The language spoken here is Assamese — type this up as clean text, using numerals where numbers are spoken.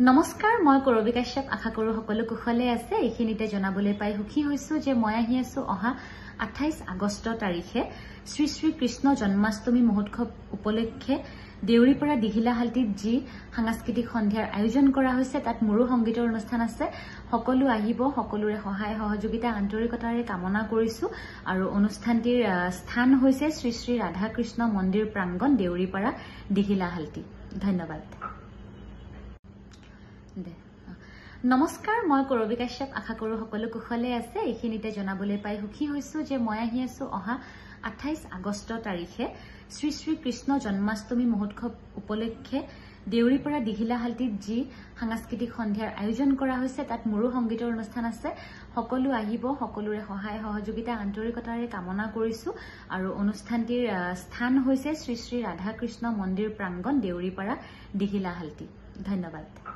নমস্কাৰ মই কৰবী কাশ্যপ আশা কৰো সকলো কুশলে আছে এইখিনিতে জনাবলৈ পাই সুখী হৈছো যে মই আহি আছো অহা 28 আগষ্ট তাৰিখে শ্ৰী শ্ৰী কৃষ্ণ জন্মাষ্টমী মহোৎসৱ উপলক্ষে দেউৰীপাৰা দিঘিলাহালটিত যি সাংস্কৃতিক সন্ধিয়াৰ আয়োজন কৰা হৈছে তাত মোৰো সংগীতৰ অনুষ্ঠান আছে সকলো আহিব সকলোৰে সহায় সহযোগিতা আন্তৰিকতাৰে কামনা কৰিছো আৰু অনুষ্ঠানটিৰ স্থান হৈছে শ্ৰী শ্ৰী ৰাধা কৃষ্ণ মন্দিৰ প্ৰাংগণ দেউৰীপাৰা দিঘিলাহালটি ধন্যবাদ নমস্কাৰ মই কৰবী কাশ্যপ আশা কৰো সকলো কুশলে আছে এইখিনিতে জনাবলৈ পাই সুখী হৈছো যে মই আহি আছো অহা 28 আগষ্ট তাৰিখে শ্ৰী শ্ৰী কৃষ্ণ জন্মাষ্টমী মহোৎসৱ উপলক্ষে দেউৰীপাৰা দিঘিলাহালটিত যি সাংস্কৃতিক সন্ধিয়াৰ আয়োজন কৰা হৈছে তাত মোৰো সংগীতৰ অনুষ্ঠান আছে সকলো আহিব সকলোৰে সহায় সহযোগিতা আন্তৰিকতাৰে কামনা কৰিছো আৰু অনুষ্ঠানটিৰ স্থান হৈছে শ্ৰী শ্ৰী ৰাধা কৃষ্ণ মন্দিৰ প্ৰাংগণ দেউৰীপাৰা দিঘিলাহালটি ধন্যবাদ